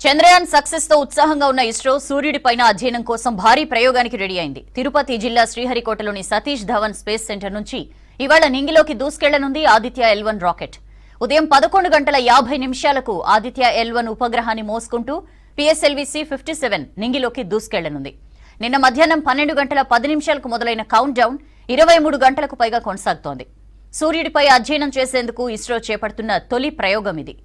Chandrayaan success తో ఉత్సాహంగా ఉన్న ఇస్రో సూర్యుడిపైన అధ్యయనం కోసం భారీ ప్రయోగానికి రెడీ అయింది. తిరుపతి జిల్లా శ్రీహరికోటలోని సతీష్ ధవన్ స్పేస్ సెంటర్ నుంచి ఇవాళ నింగిలోకి దూసుకెళ్లనుంది ఆదిత్య L1 రాకెట్. ఉదయం 11 గంటల 50 నిమిషాలకు ఆదిత్య L1 ఉపగ్రహాన్ని మోసుకుంటూ PSLV-C-57 నింగిలోకి దూసుకెళ్లనుంది. నిన్న మధ్యాహ్నం 12 గంటల 10 నిమిషాలకు మొదలైన కౌంట్ డౌన్ 23 గంటలకు పైగా కొనసాగుతోంది. సూర్యుడిపై అధ్యయనం చేసేందుకు ఇస్రో చేపడుతున్న తొలి ప్రయోగం ఇది.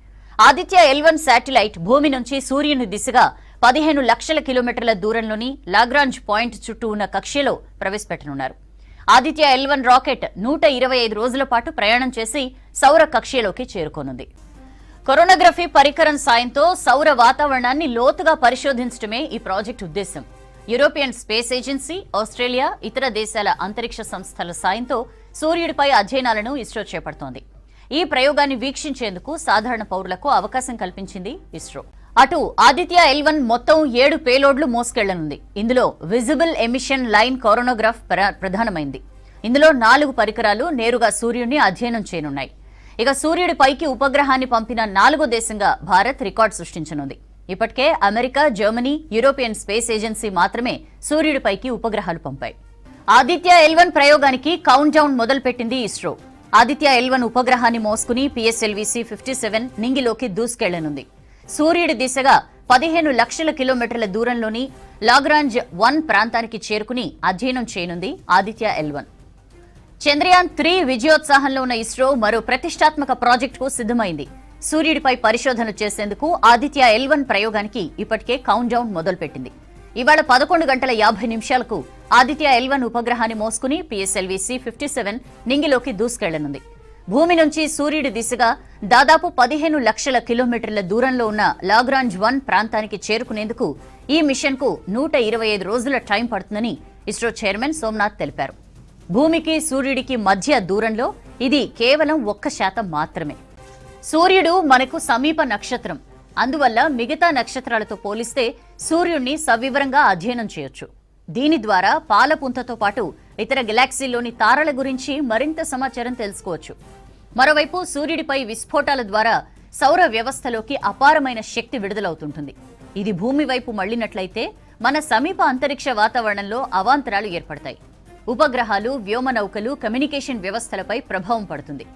ఆదిత్య L1 శాటిలైట్ భూమి నుంచి సూర్యుని దిశగా 15 లక్షల కిలోమీటర్ల దూరంలోని లాగ్రాంజ్ పాయింట్ చుట్టూ ఉన్న కక్ష్యలో ప్రవేశపెట్టనున్నారు. ఆదిత్య L1 రాకెట్ 125 రోజుల పాటు ప్రయాణం చేసి సౌర కక్ష్యలోకి చేరుకోనుంది. కొరోనాగ్రఫీ పరికరం సాయంతో సౌర వాతావరణాన్ని లోతుగా పరిశోధించడమే ఈ ప్రాజెక్టు ఉద్దేశం. యూరోపియన్ స్పేస్ ఏజెన్సీ, ఆస్ట్రేలియా, ఇతర దేశాల అంతరిక్ష సంస్థల సాయంతో సూర్యుడిపై అధ్యయనాలను ఇస్రో చేపడుతోంది. ఈ ప్రయోగాన్ని వీక్షించేందుకు సాధారణ పౌరులకు అవకాశం కల్పించింది ఇస్రో. అటు ఆదిత్య L1 మొత్తం 7 పేలోడ్లు మోసుకెళ్లనుంది. ఇందులో విజిబుల్ ఎమిషన్ లైన్ కొరోనోగ్రాఫ్ ప్రధానమైంది. ఇందులో 4 పరికరాలు నేరుగా సూర్యుడిని అధ్యయనం చేయనున్నాయి. ఇక సూర్యుడిపైకి ఉపగ్రహాన్ని పంపిన 4వ దేశంగా భారత్ రికార్డు సృష్టించనుంది. ఇప్పటికే America, Germany, European space agency మాత్రమే సూర్యుడిపైకి ఉపగ్రహాలు పంపాయి. ఆదిత్య L1 ప్రయోగానికి కౌంట్ డౌన్ మొదలుపెట్టింది ఇస్రో. ఆదిత్య L1 ఉపగ్రహాన్ని మోసుకుని PSLV-C-57 నింగిలోకి దూసుకెళ్లనుంది. సూర్యుడి దిశగా 15 లక్షల కిలోమీటర్ల దూరంలోని లాగ్రాంజ్ 1 ప్రాంతానికి చేరుకుని అధ్యయనం చేయనుంది ఆదిత్య L1. చంద్రయాన్ 3 విజయోత్సాహంలో ఉన్న ఇస్రో మరో ప్రతిష్టాత్మక ప్రాజెక్టుకు సిద్ధమైంది. సూర్యుడిపై పరిశోధన చేసేందుకు ఆదిత్య L1 ప్రయోగానికి ఇప్పటికే కౌంట్ డౌన్ మొదలుపెట్టింది. ఇవాళ 11 గంటల 50 నిమిషాలకు ఆదిత్య L1 ఉపగ్రహాన్ని మోసుకుని PSLV-C-57 నింగిలోకి దూసుకెళ్లనుంది. భూమి నుంచి సూర్యుడి దిశగా దాదాపు 15 లక్షల కిలోమీటర్ల దూరంలో ఉన్న లాగ్రాంజ్ 1 ప్రాంతానికి చేరుకునేందుకు ఈ మిషన్ కు 125 రోజుల టైం పడుతుందని ఇస్రో చైర్మన్ సోమనాథ్ తెలిపారు. భూమికి సూర్యుడికి మధ్య దూరంలో ఇది కేవలం 1% మాత్రమే. సూర్యుడు మనకు సమీప నక్షత్రం. అందువల్ల మిగతా నక్షత్రాలతో పోలిస్తే సూర్యుడిని సవివరంగా అధ్యయనం చేయొచ్చు. దీని ద్వారా పాలపుంతతో పాటు ఇతర గెలాక్సీల్లోని తారల గురించి మరింత సమాచారం తెలుసుకోవచ్చు. మరోవైపు సూర్యుడిపై విస్ఫోటాల ద్వారా సౌర వ్యవస్థలోకి అపారమైన శక్తి విడుదలవుతుంటుంది. ఇది భూమి వైపు మళ్లినట్లయితే మన సమీప అంతరిక్ష వాతావరణంలో అవాంతరాలు ఏర్పడతాయి. ఉపగ్రహాలు, వ్యోమనౌకలు, కమ్యూనికేషన్ వ్యవస్థలపై ప్రభావం పడుతుంది.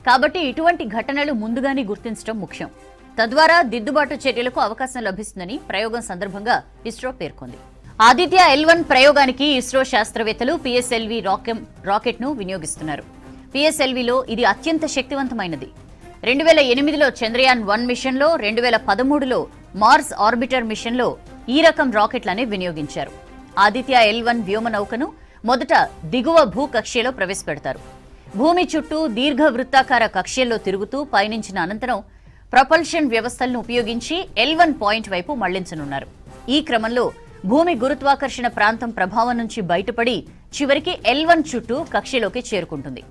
కాబట్టి ఇటువంటి ఘటనలు ముందుగానే గుర్తించడం ముఖ్యం. తద్వారా దిద్దుబాటు చర్యలకు అవకాశం లభిస్తుందని ప్రయోగం సందర్భంగా ఇస్రో పేర్కొంది. ఆదిత్య L1 ప్రయోగానికి ఇస్రో శాస్త్రవేత్తలు PSLV రాకెట్ ను వినియోగిస్తున్నారు. PSLVలో ఇది అత్యంత శక్తివంతమైనది. 2008లో చంద్రయాన్ 1 మిషన్లో, 2013లో మార్స్ ఆర్బిటర్ మిషన్లో ఈ రకం రాకెట్లనే వినియోగించారు. ఆదిత్య L1 వ్యోమనౌకను మొదట దిగువ భూకక్ష్యలో ప్రవేశపెడతారు. భూమి చుట్టూ దీర్ఘ వృత్తాకార కక్ష్యల్లో తిరుగుతూ పయనించిన అనంతరం ప్రపల్షన్ వ్యవస్థలను ఉపయోగించి L1 పాయింట్ వైపు మళ్లించనున్నారు. ఈ క్రమంలో భూమి గురుత్వాకర్షణ ప్రాంతం ప్రభావం నుంచి బయటపడి చివరికి L1 చుట్టూ కక్ష్యలోకి చేరుకుంటుంది.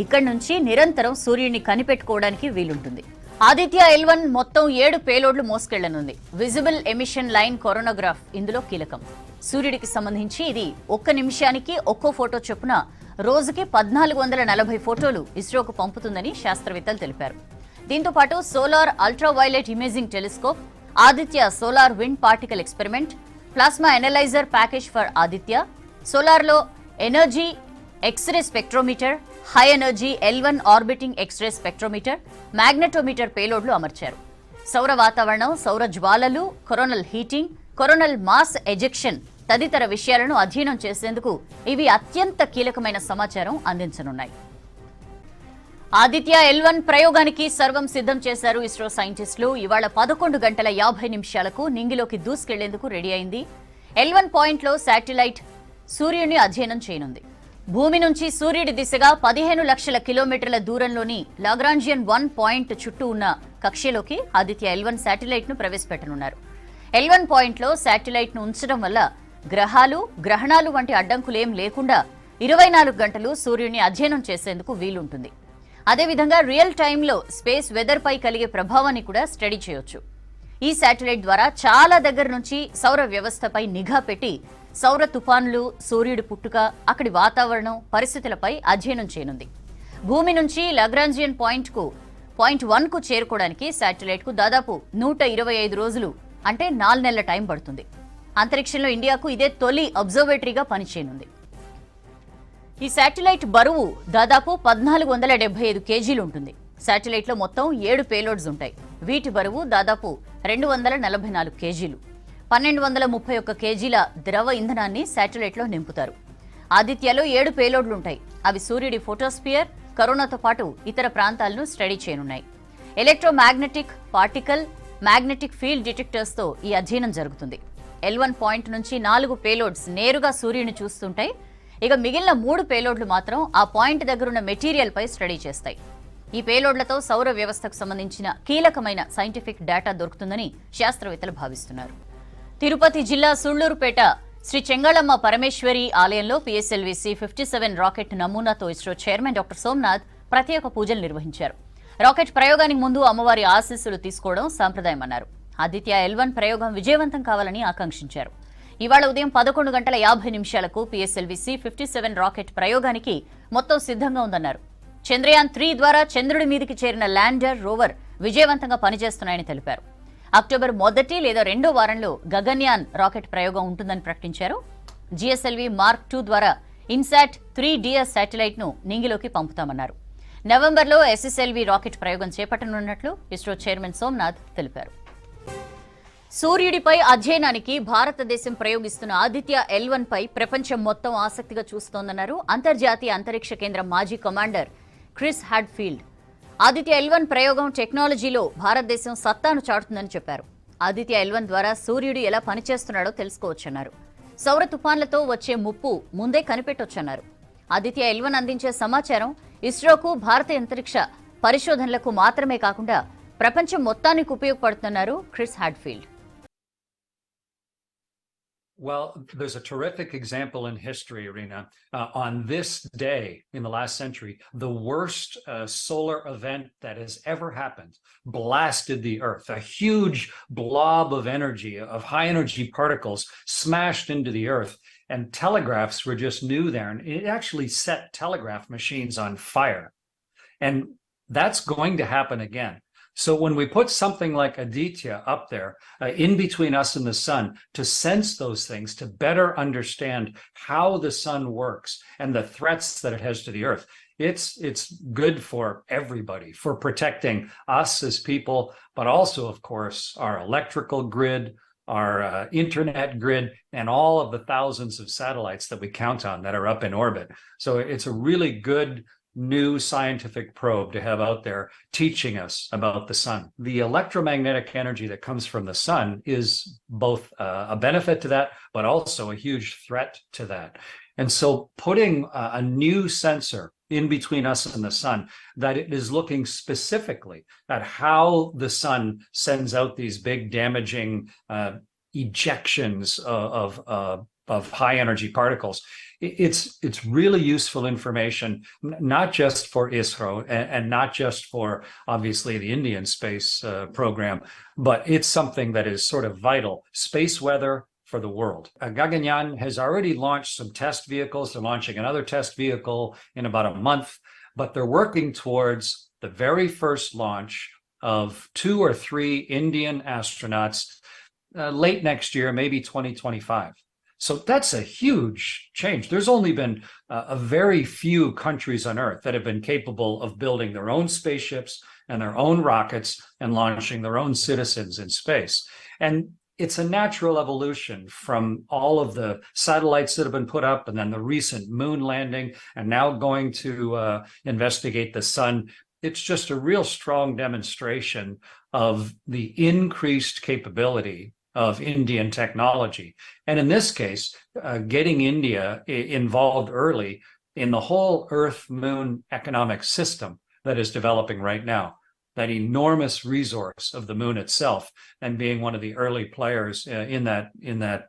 ఇక్కడి నుంచి నిరంతరం సూర్యుడిని కనిపెట్టుకోవడానికి వీలుంటుంది. ఆదిత్య L1 మొత్తం 7 పేలోడ్లు మోసుకెళ్లనుంది. విజిబుల్ ఎమిషన్ లైన్ కొరోనోగ్రాఫ్ ఇందులో కీలకం. సూర్యుడికి సంబంధించి ఇది 1 నిమిషానికి ఒక్కో ఫోటో చొప్పున రోజుకి 1440 ఫోటోలు ఇస్రోకు పంపుతుందని శాస్త్రవేత్తలు తెలిపారు. దీంతో పాటు solar ultraviolet imaging telescope, Aditya solar wind particle experiment, plasma analyser package for Aditya, solar low energy X-ray spectrometer, high energy L1 orbiting X-ray spectrometer, magnetometer పేలోడ్లు అమర్చారు. సౌర వాతావరణం, సౌర జ్వాలలు, coronal heating, coronal mass ejection తదితర విషయాలను అధ్యయనం చేసేందుకు ఇవి అత్యంత కీలకమైన సమాచారం అందించనున్నాయి. ఆదిత్య L1 ప్రయోగానికి సర్వం సిద్ధం చేశారు ఇస్రో సైంటిస్టులు. ఇవాళ 11 గంటల 50 నిమిషాలకు నింగిలోకి దూసుకెళ్లేందుకు రెడీ అయింది. L1 పాయింట్లో శాటిలైట్ సూర్యుడిని అధ్యయనం చేయనుంది. భూమి నుంచి సూర్యుడి దిశగా 15 లక్షల కిలోమీటర్ల దూరంలోని లాగ్రాంజియన్ 1 పాయింట్ చుట్టూ ఉన్న కక్ష్యలోకి ఆదిత్య L1 శాటిలైట్ ను ప్రవేశపెట్టనున్నారు. L1 పాయింట్లో శాటిలైట్ ను ఉంచడం వల్ల గ్రహాలు, గ్రహణాలు వంటి అడ్డంకులేం లేకుండా 24 గంటలు సూర్యుడిని అధ్యయనం చేసేందుకు వీలుంటుంది. అదేవిధంగా రియల్ టైంలో స్పేస్ వెదర్ పై కలిగే ప్రభావాన్ని కూడా స్టడీ చేయొచ్చు. ఈ శాటిలైట్ ద్వారా చాలా దగ్గర నుంచి సౌర వ్యవస్థపై నిఘా పెట్టి సౌర తుఫానులు, సూర్యుడి పుట్టుక, అక్కడి వాతావరణం పరిస్థితులపై అధ్యయనం చేయనుంది. భూమి నుంచి లాగ్రాంజియన్ పాయింట్ 1 కు చేరుకోవడానికి శాటిలైట్ కు దాదాపు 125 రోజులు అంటే 4 నెలల టైం పడుతుంది. అంతరిక్షంలో ఇండియాకు ఇదే తొలి అబ్జర్వేటరీగా పనిచేయనుంది. ఈ శాటిలైట్ బరువు దాదాపు 1475 కేజీలు ఉంటుంది. శాటిలైట్లో మొత్తం 7 పేలోడ్స్ ఉంటాయి. వీటి బరువు దాదాపు 244 కేజీలు. 1231 కేజీల ద్రవ ఇంధనాన్ని శాటిలైట్లో నింపుతారు. ఆదిత్యలో 7 పేలోడ్లుంటాయి. అవి సూర్యుడి ఫోటోస్పియర్, కరోనాతో పాటు ఇతర ప్రాంతాలను స్టడీ చేయనున్నాయి. ఎలక్ట్రోమాగ్నెటిక్, పార్టికల్, మ్యాగ్నెటిక్ ఫీల్డ్ డిటెక్టర్స్తో ఈ అధ్యయనం జరుగుతుంది. L1 పాయింట్ నుంచి 4 పేలోడ్స్ నేరుగా సూర్యుని చూస్తుంటాయి. ఇక మిగిలిన 3 పేలోడ్లు మాత్రం ఆ పాయింట్ దగ్గరున్న మెటీరియల్ పై స్టడీ చేస్తాయి. ఈ పేలోడ్లతో సౌర వ్యవస్థకు సంబంధించిన కీలకమైన సైంటిఫిక్ డేటా దొరుకుతుందని శాస్త్రవేత్తలు భావిస్తున్నారు. తిరుపతి జిల్లా సుళ్లూరుపేట శ్రీ చెంగాళమ్మ పరమేశ్వరి ఆలయంలో PSLV-C-57 రాకెట్ నమూనాతో ఇస్రో చైర్మన్ డాక్టర్ సోమనాథ్ ప్రత్యేక పూజలు నిర్వహించారు. రాకెట్ ప్రయోగానికి ముందు అమ్మవారి ఆశీస్సులు తీసుకోవడం సంప్రదాయమన్నారు. ఆదిత్య L1 ప్రయోగం విజయవంతం కావాలని ఆకాంక్షించారు. ఇవాళ ఉదయం 11:50 PSLV-C-57 రాకెట్ ప్రయోగానికి మొత్తం సిద్ధంగా ఉందన్నారు. చంద్రయాన్ 3 ద్వారా చంద్రుడి మీదికి చేరిన ల్యాండర్, రోవర్ విజయవంతంగా పనిచేస్తున్నాయని తెలిపారు. అక్టోబర్ 1 లేదా 2వ వారంలో గగన్యాన్ రాకెట్ ప్రయోగం ఉంటుందని ప్రకటించారు. GSLV Mark 2 ద్వారా ఇన్సాట్ 3DS శాటిలైట్ ను నింగిలోకి పంపుతామన్నారు. నవంబర్లో SSLV రాకెట్ ప్రయోగం చేపట్టనున్నట్లు ఇస్రో చైర్మన్ సోమనాథ్ తెలిపారు. సూర్యుడిపై అధ్యయనానికి భారతదేశం ప్రయోగిస్తున్న ఆదిత్య L1 పై ప్రపంచం మొత్తం ఆసక్తిగా చూస్తోందన్నారు అంతర్జాతీయ అంతరిక్ష కేంద్రం మాజీ కమాండర్ క్రిస్ హాడ్ఫీల్డ్. ఆదిత్య L1 ప్రయోగం టెక్నాలజీలో భారతదేశం సత్తాను చాటుతుందని చెప్పారు. ఆదిత్య L1 ద్వారా సూర్యుడు ఎలా పనిచేస్తున్నాడో తెలుసుకోవచ్చన్నారు. సౌర తుఫాన్లతో వచ్చే ముప్పు ముందే కనిపెట్టొచ్చన్నారు. ఆదిత్య L1 అందించే సమాచారం ఇస్రోకు, భారత అంతరిక్ష పరిశోధనలకు మాత్రమే కాకుండా ప్రపంచం మొత్తానికి ఉపయోగపడుతున్నారు Chris హాడ్ఫీల్డ్. Well, there's a terrific example in history, Irina. On this day in the last century, the worst solar event that has ever happened blasted the Earth. A huge blob of energy, of high energy particles smashed into the Earth, and telegraphs were just new there. And it actually set telegraph machines on fire. And that's going to happen again. So when we put something like Aditya up there in between us and the sun to sense those things, to better understand how the sun works and the threats that it has to the earth, it's good for everybody, for protecting us as people, but also, of course, our electrical grid, our internet grid, and all of the thousands of satellites that we count on that are up in orbit. So it's a really good new scientific probe to have out there teaching us about the sun. The electromagnetic energy that comes from the sun is both a benefit to that, but also a huge threat to that. And so putting a new sensor in between us and the sun, that it is looking specifically at how the sun sends out these big damaging ejections of high energy particles. It's really useful information, not just for ISRO and not just for obviously the Indian space program, but it's something that is sort of vital. Space weather for the world. Gaganyaan has already launched some test vehicles. They're launching another test vehicle in about a month, but they're working towards the very first launch of 2 or 3 Indian astronauts late next year, maybe 2025. So that's a huge change. There's only been a very few countries on Earth that have been capable of building their own spaceships and their own rockets and launching their own citizens in space. And it's a natural evolution from all of the satellites that have been put up and then the recent moon landing and now going to investigate the sun. It's just a real strong demonstration of the increased capability of Indian technology. And in this case, getting India involved early in the whole Earth-Moon economic system that is developing right now, that enormous resource of the moon itself, and being one of the early players in that,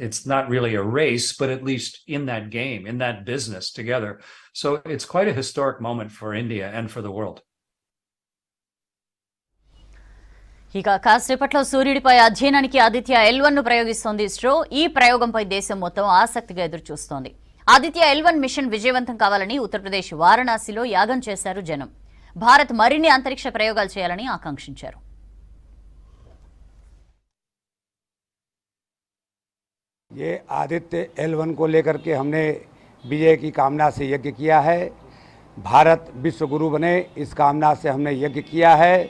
it's not really a race, but at least in that game, in that business together. So it's quite a historic moment for India and for the world. ఇక కాసేపట్లో సూర్యుడిపై అధ్యయనానికి Aditya L1 ను ప్రయోగిస్తోంది ఇస్రో. ఈ ప్రయోగంపై దేశం మొత్తం ఆసక్తిగా ఎదురుచూస్తోంది. Aditya L1 machine విజయవంతం కావాలని ఉత్తరప్రదేశ్ వారణాసిలో యాగం చేశారు జనం. భారత్ మరిన్ని అంతరిక్ష ప్రయోగాలు చేయాలని ఆకాంక్షించారు. ये आदित्य L1 को लेकर के हमने विजय की कामना से यज्ञ किया है। भारत विश्व गुरु बने इस कामना से हमने यज्ञ किया है।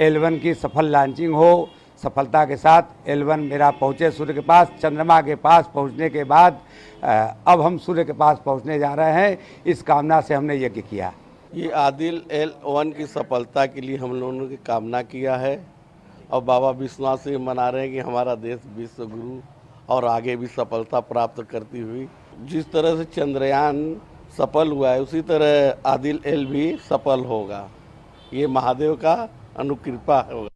L1 की सफल लॉन्चिंग हो, सफलता के साथ L1 मेरा पहुँचे सूर्य के पास। चंद्रमा के पास पहुँचने के बाद अब हम सूर्य के पास पहुँचने जा रहे हैं, इस कामना से हमने यज्ञ किया। ये आदिल L1 की सफलता के लिए हम लोगों ने कामना किया है और बाबा विश्वनाथ से मना रहे हैं कि हमारा देश विश्व गुरु और आगे भी सफलता प्राप्त करती हुई, जिस तरह से चंद्रयान सफल हुआ है उसी तरह आदिल L भी सफल होगा। ये महादेव का अनुकृपा होगा।